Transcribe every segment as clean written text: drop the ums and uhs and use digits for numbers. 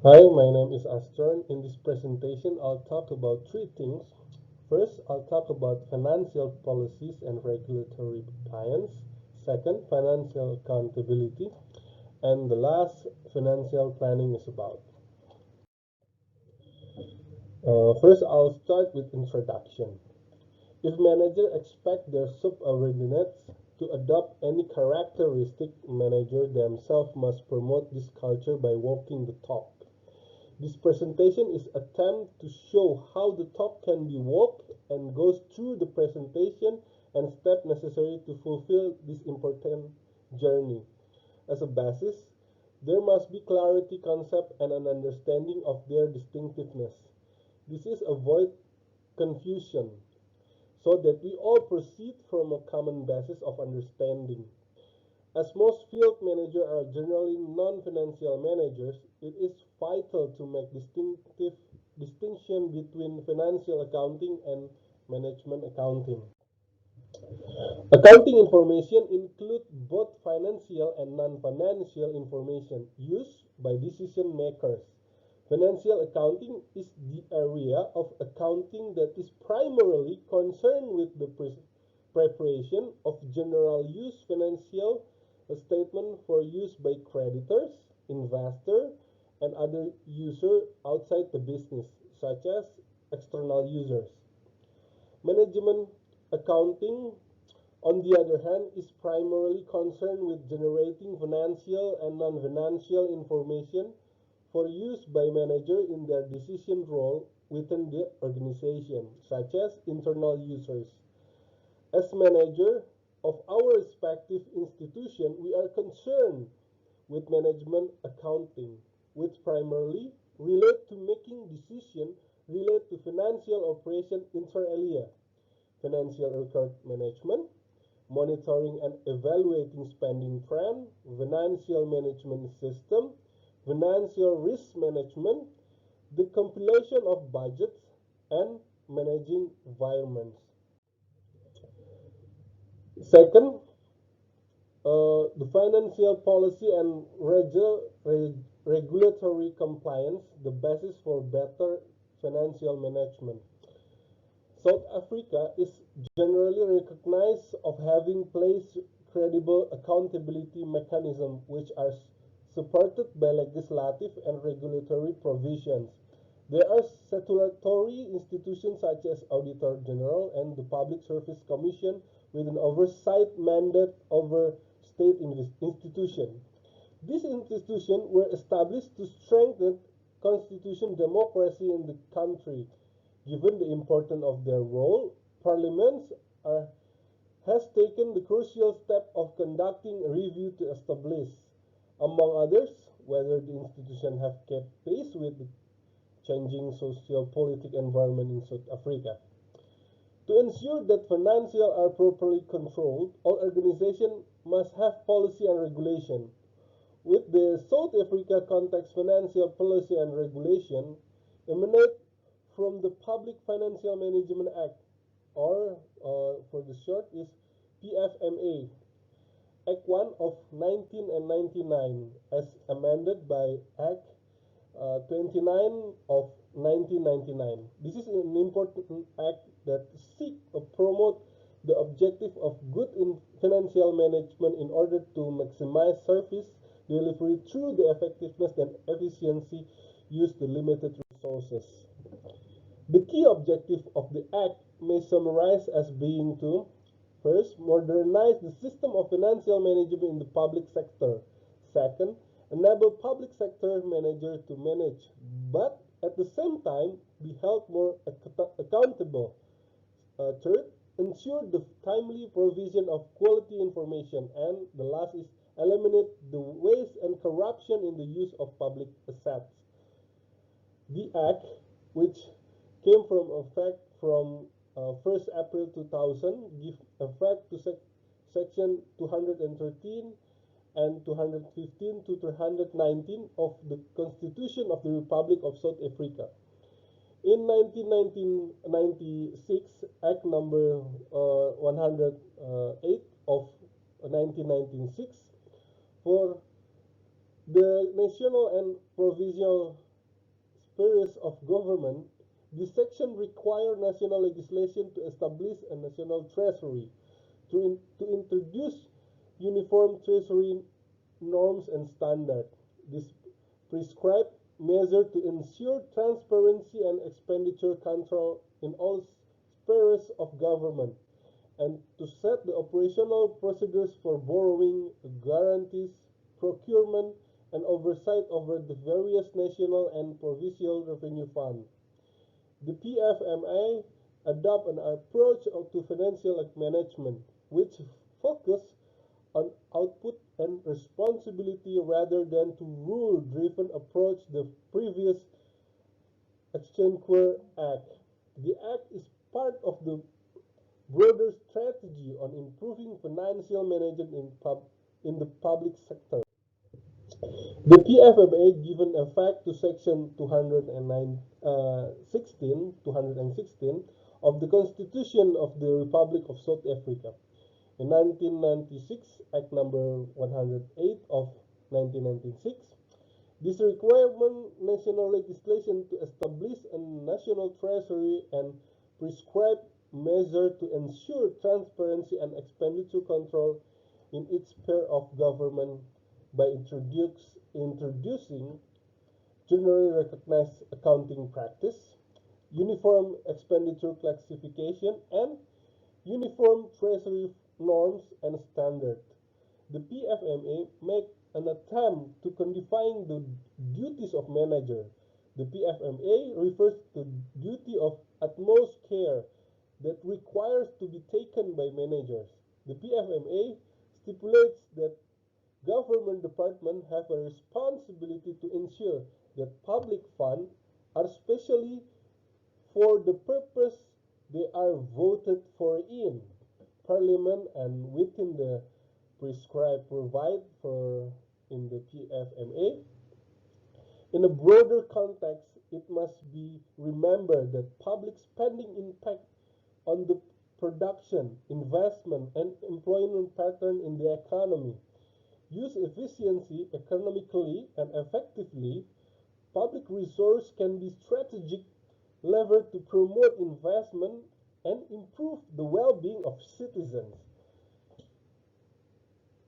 Hi, my name is Astron. In this presentation, I'll talk about three things. First, I'll talk about financial policies and regulatory compliance. Second, financial accountability. And the last, financial planning is about. First, I'll start with introduction. If managers expect their subordinates to adopt any characteristic, manager themselves must promote this culture by walking the talk. This presentation is an attempt to show how the talk can be walked and goes through the presentation and steps necessary to fulfill this important journey. As a basis, there must be clarity, concept, and an understanding of their distinctiveness. This is avoid confusion so that we all proceed from a common basis of understanding. As most field managers are generally non-financial managers, it is vital to make distinctive distinction between financial accounting and management accounting. Accounting information includes both financial and non-financial information used by decision makers. Financial accounting is the area of accounting that is primarily concerned with the preparation of general use financial statement for use by creditors, investors, and other users outside the business, such as external users. Management accounting, on the other hand, is primarily concerned with generating financial and non-financial information for use by managers in their decision role within the organization, such as internal users. As manager of our respective institution, we are concerned with management accounting, which primarily relate to making decisions related to financial operation inter alia, financial record management, monitoring and evaluating spending trend, financial management system, financial risk management, the compilation of budgets, and managing environments. Second, the financial policy and regulatory compliance, the basis for better financial management. South Africa is generally recognized of having placed credible accountability mechanisms which are supported by legislative and regulatory provisions. There are statutory institutions such as Auditor General and the Public Service Commission with an oversight mandate over state institutions. These institutions were established to strengthen constitutional democracy in the country. Given the importance of their role, parliaments has taken the crucial step of conducting a review to establish, among others, whether the institution have kept pace with the changing socio-political environment in South Africa. To ensure that financials are properly controlled, all organizations must have policy and regulation. With the South Africa context, financial policy and regulation emanate from the Public Financial Management Act, or for the short is PFMA, Act 1 of 1999, as amended by Act 29 of 1999. This is an important act that seeks to promote the objective of good in financial management in order to maximize service delivery through the effectiveness and efficiency use the limited resources. The key objective of the Act may summarize as being to first, modernize the system of financial management in the public sector. Second, enable public sector managers to manage, but at the same time be held more accountable. Third, ensure the timely provision of quality information. And the last is eliminate the waste and corruption in the use of public assets. The Act, which came from effect from 1st April 2000, give effect to Section 213 and 215 to 219 of the Constitution of the Republic of South Africa. In 1996, Act number 108 of 1996 for the national and provincial spheres of government, this section requires national legislation to establish a national treasury, to introduce uniform treasury norms and standards. This prescribe measures to ensure transparency and expenditure control in all spheres of government, and to set the operational procedures for borrowing, guarantees, procurement, and oversight over the various national and provincial revenue funds. The PFMA adopt an approach to financial management which focus on output and responsibility rather than to rule-driven approach the previous Exchequer Act. The Act is part of the broader strategy on improving financial management in the public sector. The PFMA, given effect to Section 216 of the Constitution of the Republic of South Africa. In 1996, Act number 108 of 1996, this requirement national legislation to establish a national treasury and prescribe measures to ensure transparency and expenditure control in each sphere of government by introducing generally recognized accounting practice, uniform expenditure classification, and uniform treasury norms and standards. The PFMA make an attempt to codifying the duties of manager. The PFMA refers to duty of utmost care that requires to be taken by managers. The PFMA stipulates that government departments have a responsibility to ensure that public funds are specially for the purpose they are voted for in Parliament and within the prescribed provide for in the PFMA. In a broader context, it must be remembered that public spending impact on the production, investment, and employment pattern in the economy. Use efficiency economically and effectively, public resource can be strategic lever to promote investment and improve the well-being of citizens.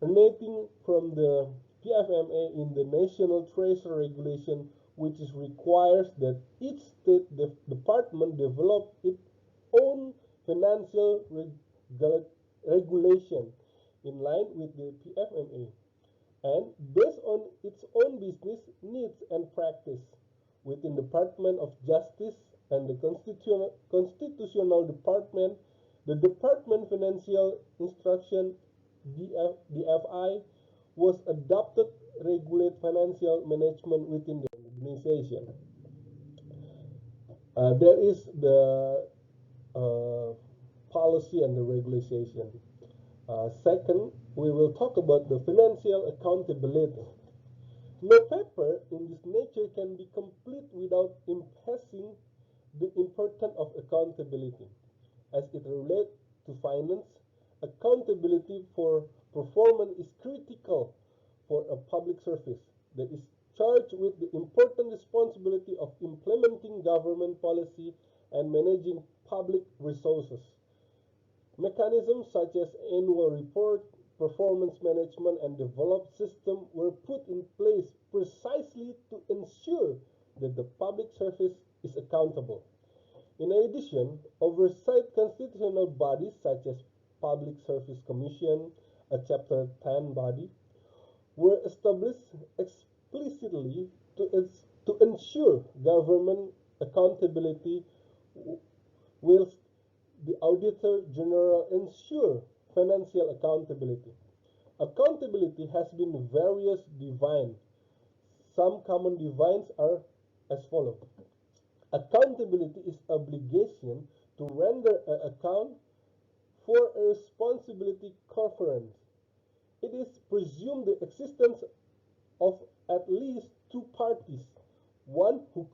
Emanating from the PFMA in the National Treasury Regulation, which requires that each state department develop its own financial regulation in line with the PFMA and based on its own business needs and practice. Within the Department of Justice and the Constitutional Department, the Department Financial Instruction DFI was adopted to regulate financial management within the organization. There is the policy and the regulation. Second, we will talk about the financial accountability. No paper in this nature can be complete without emphasizing the importance of accountability. As it relates to finance, accountability for performance is critical for a public service that is charged with the important responsibility of implementing government policy and managing public resources. Mechanisms such as annual report, performance management, and developed system were put in place precisely to ensure that the public service is accountable. In addition, oversight constitutional bodies such as Public Service Commission, a Chapter 10 body, were established explicitly to ensure government accountability, whilst the Auditor General ensure financial accountability. Accountability has been various defined. Some common definitions are as follows. Accountability is obligation to render an account for a responsibility conference. It is presumed the existence of at least two parties, one who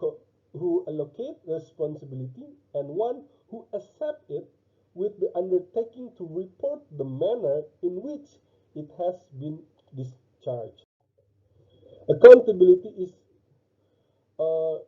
allocate responsibility and one who accept it with the undertaking to report the manner in which it has been discharged. Accountability is a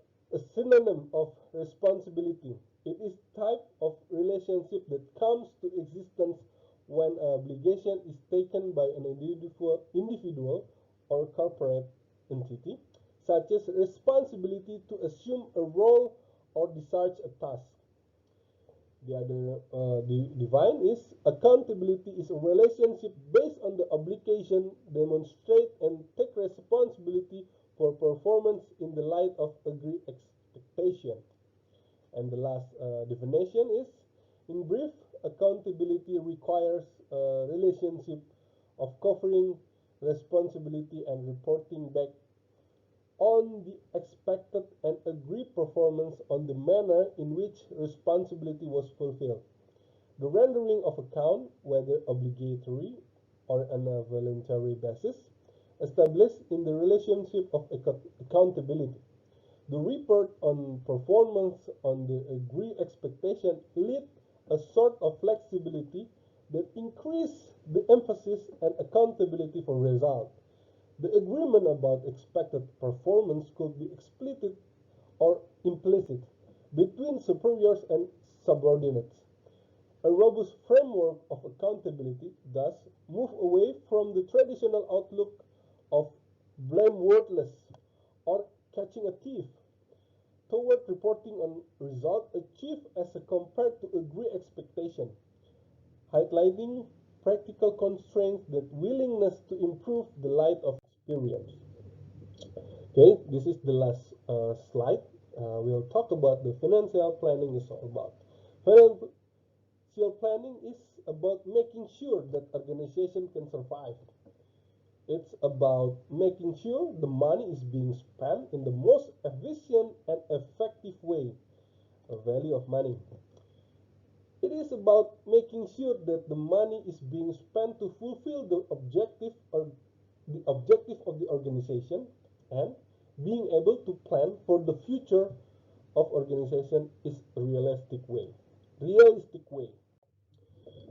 synonym of responsibility. It is type of relationship that comes to existence when an obligation is taken by an individual or corporate entity, such as responsibility to assume a role or discharge a task. The other divine is accountability is a relationship based on the obligation, demonstrate and take responsibility for performance in the light of agreed expectation. And the last definition is, in brief, accountability requires a relationship of covering responsibility and reporting back on the expected and agreed performance on the manner in which responsibility was fulfilled. The rendering of account, whether obligatory or on a voluntary basis, established in the relationship of accountability. The report on performance on the agreed expectation lead a sort of flexibility that increase the emphasis and accountability for result. The agreement about expected performance could be explicit or implicit between superiors and subordinates. A robust framework of accountability thus moves away from the traditional outlook of blameworthless or catching a thief toward reporting on results achieved as compared to agreed expectation, highlighting practical constraints that willingness to improve the light of experience. Okay, this is the last slide. We'll talk about the financial planning is all about. Financial planning is about making sure that organization can survive. It's about making sure the money is being spent in the most efficient and effective way. A value of money. It is about making sure that the money is being spent to fulfill the objective of the organization, and being able to plan for the future of organization is a realistic way.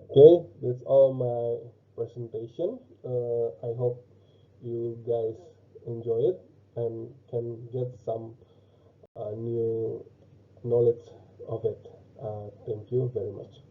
Okay, that's all my presentation. I hope you guys enjoy it and can get some new knowledge of it. Thank you very much.